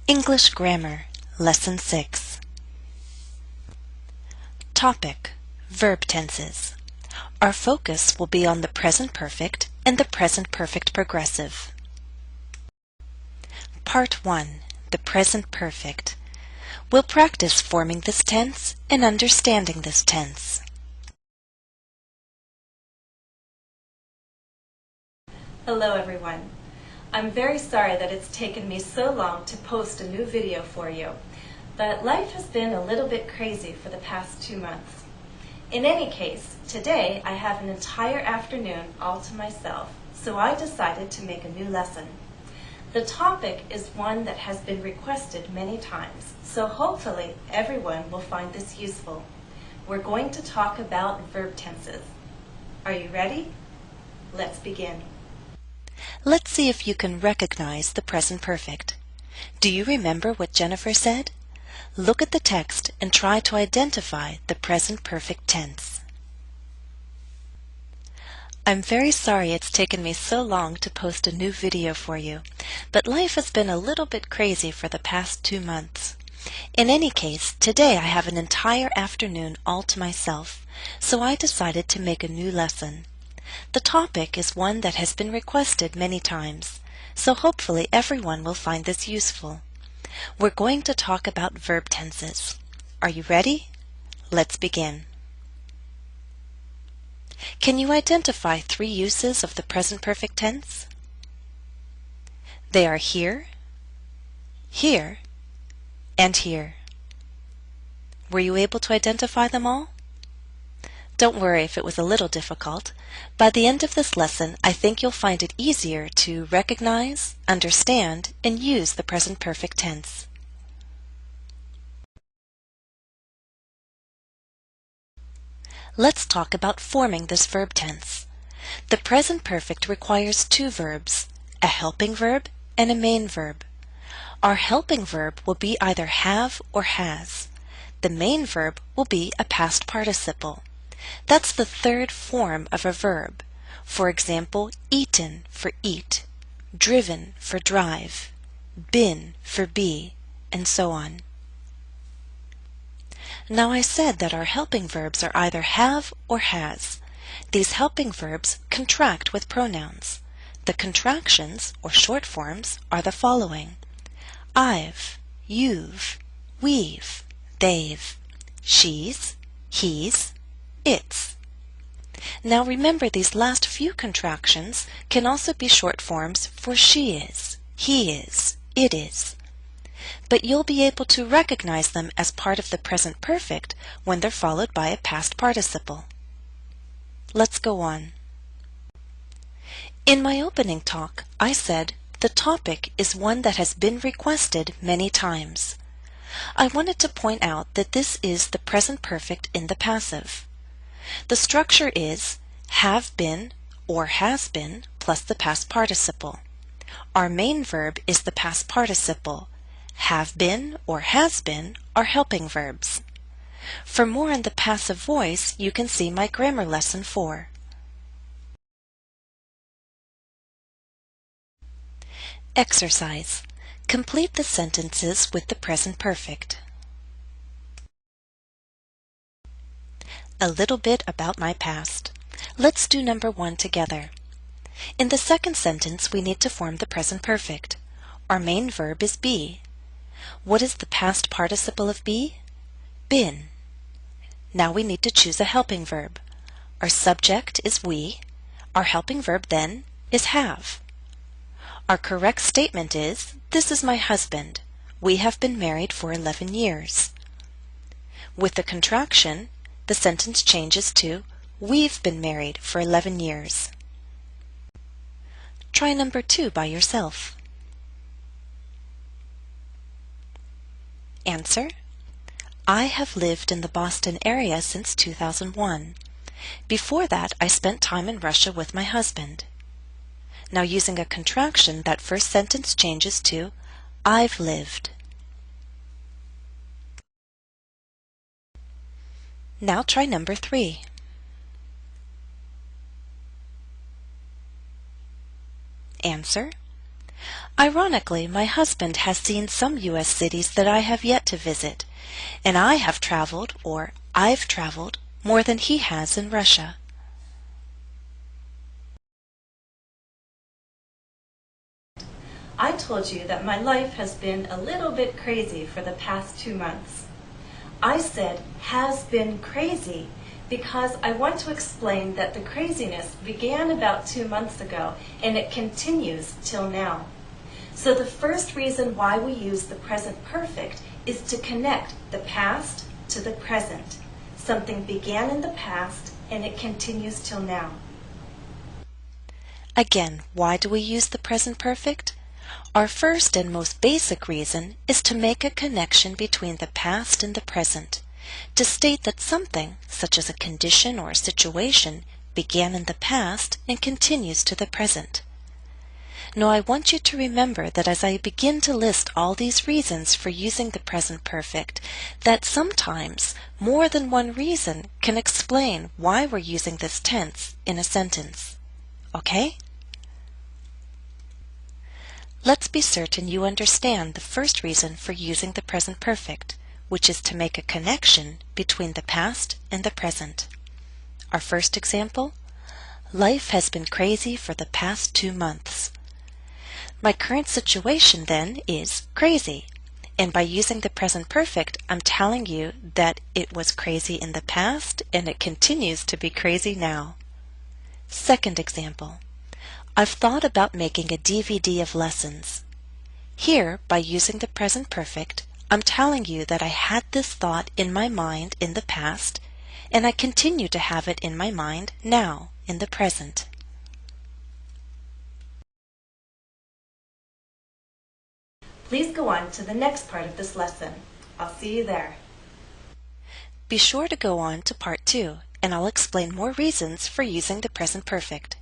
English Grammar, Lesson 6. Topic: Verb tenses. Our focus will be on the present perfect and the present perfect progressive. Part 1. The present perfect. We'll practice forming this tense and understanding this tense. Hello everyone. I'm very sorry that it's taken me so long to post a new video for you, but life has been a little bit crazy for the past 2 months. In any case, today I have an entire afternoon all to myself, so I decided to make a new lesson. The topic is one that has been requested many times, so hopefully everyone will find this useful. We're going to talk about verb tenses. Are you ready? Let's begin. Let's see if you can recognize the present perfect. Do you remember what Jennifer said? Look at the text and try to identify the present perfect tense. I'm very sorry it's taken me so long to post a new video for you, but life has been a little bit crazy for the past 2 months. In any case, today I have an entire afternoon all to myself, so I decided to make a new lesson. The topic is one that has been requested many times, so hopefully everyone will find this useful. We're going to talk about verb tenses. Are you ready? Let's begin. Can you identify 3 uses of the present perfect tense? They are here, here, and here. Were you able to identify them all? Don't worry if it was a little difficult. By the end of this lesson, I think you'll find it easier to recognize, understand, and use the present perfect tense. Let's talk about forming this verb tense. The present perfect requires 2 verbs, a helping verb and a main verb. Our helping verb will be either have or has. The main verb will be a past participle. That's the 3rd form of a verb. For example, eaten for eat, driven for drive, been for be, and so on. Now I said that our helping verbs are either have or has. These helping verbs contract with pronouns. The contractions, or short forms, are the following: I've, you've, we've, they've, she's, he's, it's. Now remember, these last few contractions can also be short forms for she is, he is, it is. But you'll be able to recognize them as part of the present perfect when they're followed by a past participle. Let's go on. In my opening talk, I said the topic is one that has been requested many times. I wanted to point out that this is the present perfect in the passive. The structure is have been or has been plus the past participle. Our main verb is the past participle. Have been or has been are helping verbs. For more on the passive voice, you can see my grammar lesson 4. Exercise. Complete the sentences with the present perfect. A little bit about my past. Let's do number 1 together. In the second sentence, we need to form the present perfect. Our main verb is be. What is the past participle of be? Been. Now we need to choose a helping verb. Our subject is we. Our helping verb then is have. Our correct statement is, this is my husband. We have been married for 11 years. With the contraction, the sentence changes to, we've been married for 11 years. Try number 2 by yourself. Answer: I have lived in the Boston area since 2001. Before that, I spent time in Russia with my husband. Now using a contraction, that first sentence changes to, I've lived. Now try number 3. Answer: Ironically, my husband has seen some U.S. cities that I have yet to visit, and I have traveled, or I've traveled, more than he has in Russia. I told you that my life has been a little bit crazy for the past 2 months. I said has been crazy because I want to explain that the craziness began about 2 months ago and it continues till now. So the first reason why we use the present perfect is to connect the past to the present. Something began in the past and it continues till now. Again, why do we use the present perfect? Our first and most basic reason is to make a connection between the past and the present, to state that something, such as a condition or a situation, began in the past and continues to the present. Now I want you to remember that as I begin to list all these reasons for using the present perfect, that sometimes more than one reason can explain why we're using this tense in a sentence. Okay? Let's be certain you understand the first reason for using the present perfect, which is to make a connection between the past and the present. Our first example: life has been crazy for the past 2 months. My current situation then is crazy, and by using the present perfect, I'm telling you that it was crazy in the past and it continues to be crazy now. Second example: I've thought about making a DVD of lessons. Here, by using the present perfect, I'm telling you that I had this thought in my mind in the past, and I continue to have it in my mind now, in the present. Please go on to the next part of this lesson. I'll see you there. Be sure to go on to part 2, and I'll explain more reasons for using the present perfect.